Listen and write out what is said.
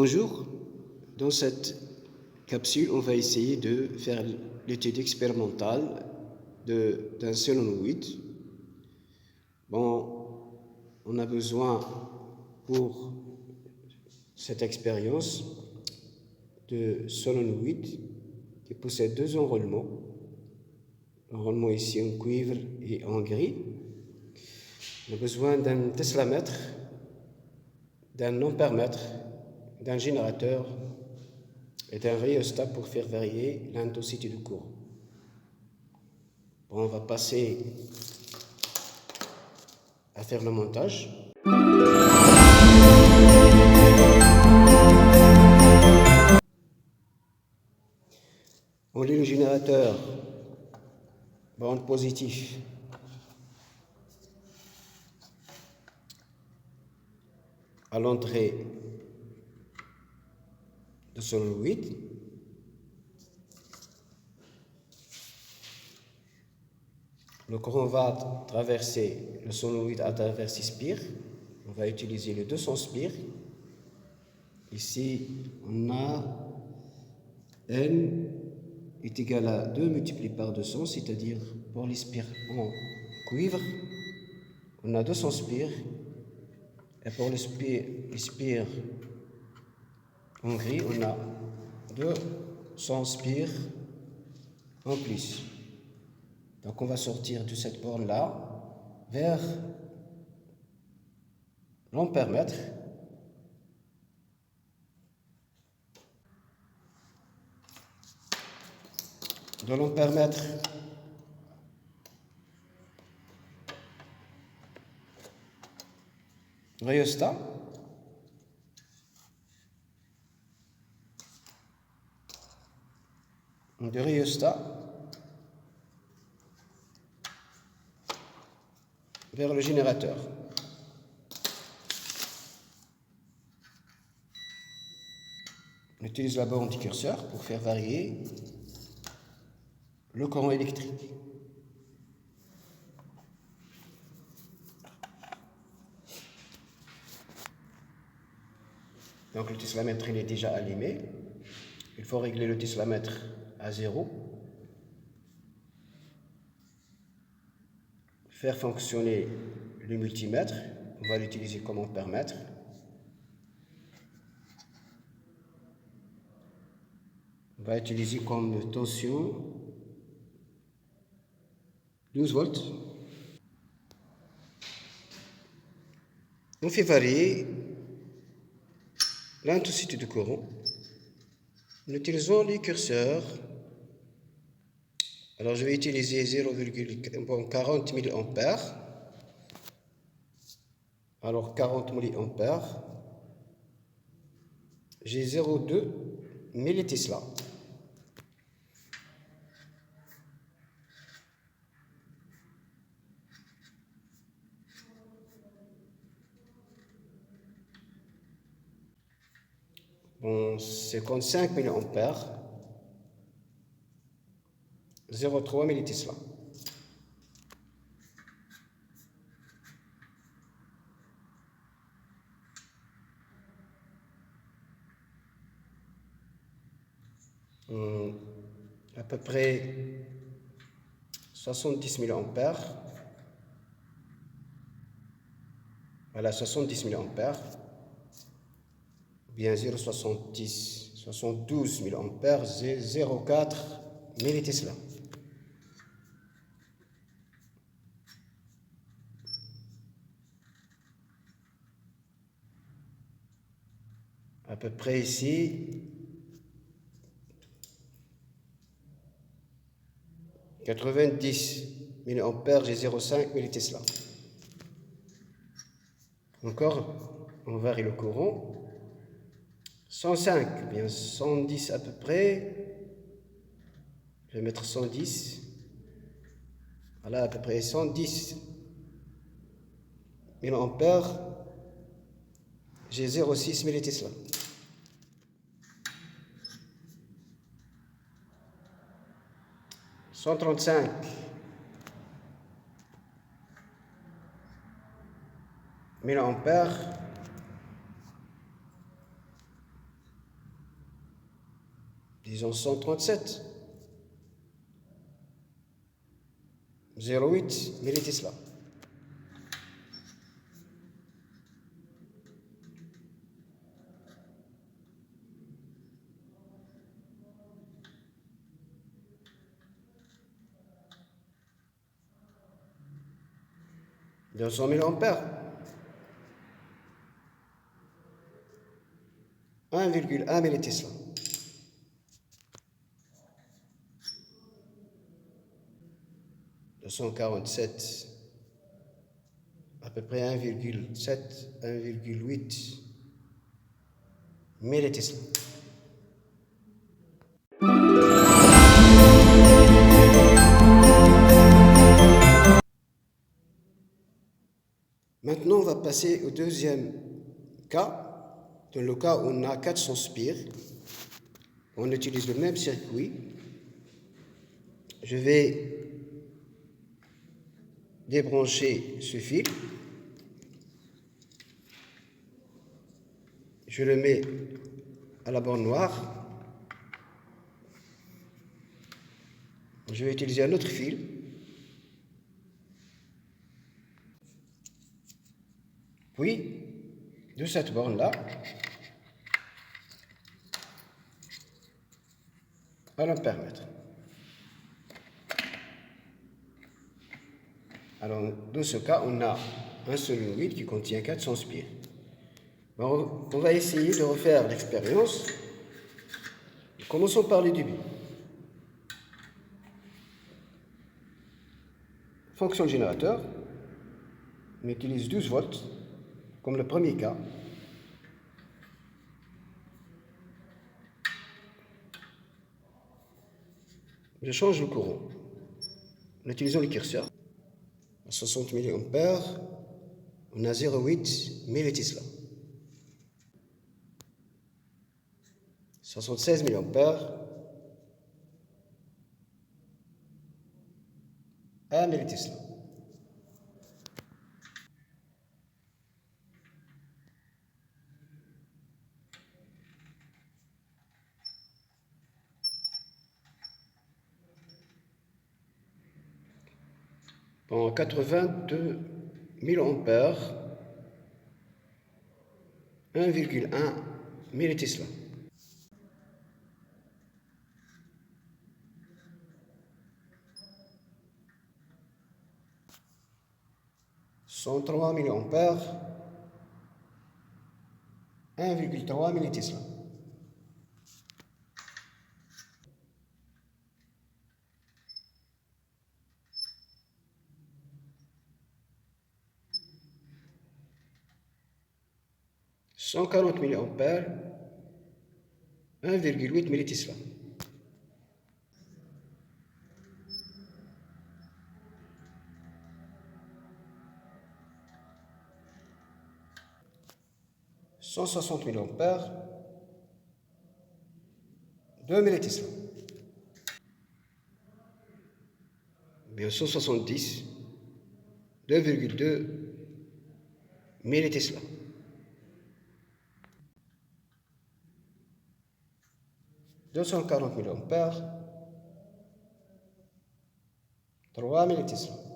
Bonjour, dans cette capsule, on va essayer de faire l'étude expérimentale d'un solénoïde. On a besoin pour cette expérience de solénoïde qui possède deux enroulements. L'enroulement ici en cuivre et en gris. On a besoin d'un teslamètre, d'un ampèremètre, d'un générateur et d'un rhéostat pour faire varier l'intensité du courant. On va passer à faire le montage. On lit le générateur en positif à l'entrée de solénoïde. Le courant va traverser le solénoïde à travers 6 spires. On va utiliser les 200 spires. Ici, on a N est égal à 2 multiplié par 200, c'est-à-dire pour les spires en cuivre, on a 200 spires. Et pour les spires en gris, on a 200 spires en plus. Donc on va sortir de cette borne-là vers l'ampèremètre. De l'ampèremètre, rhéostat. De rhéostat vers le générateur. On utilise la borne du curseur pour faire varier le courant électrique. Donc le teslamètre il est déjà allumé. Il faut régler le teslamètre à 0. Faire fonctionner le multimètre. On va l'utiliser comme ampèremètre. On va utiliser comme tension 12 volts. On fait varier l'intensité du courant en utilisant les curseurs. Alors je vais utiliser 0,40 mA. Alors 40 mA, j'ai 0,2 millitesla. Bon, 55 mA, 0,3 millitesla. À peu près 70 mA. Voilà, 70 mA. Bien 0,70, 72 mA, 0,4 millitesla. À peu près ici 90 mA, j'ai 0,5 millitesla. Encore, on varie le courant. 105, bien 110 à peu près. Je vais mettre 110. Voilà, à peu près 110 mA, j'ai 0,6 millitesla. « 135 mA, Disons 137. 0,8 millitesla. Deux 200 milliampères. 1,1 millitesla. 247, à peu près 1,7, 1,8 millitesla. Maintenant, on va passer au deuxième cas. Dans le cas où on a 400 spires, on utilise le même circuit. Je vais débrancher ce fil. Je le mets à la borne noire. Je vais utiliser un autre fil. Puis, de cette borne-là, à l'ampèremètre. Alors, dans ce cas, on a un solénoïde qui contient 400 spires. On va essayer de refaire l'expérience. Commençons par le début. Fonction générateur, on utilise 12 volts, comme le premier cas. Je change le courant en utilisant le curseur. À 60 mA, on a 0,8 millitesla. 76 mA, 1 millitesla. Pendant 82 mA, 1,1 millitesla. 103 mA, 1,3 millitesla. 140 mA, 1,8 millitesla. 160 mA, 2 millitesla. Bien 170, 2,2 millitesla. 240 mA, 3 millitesla.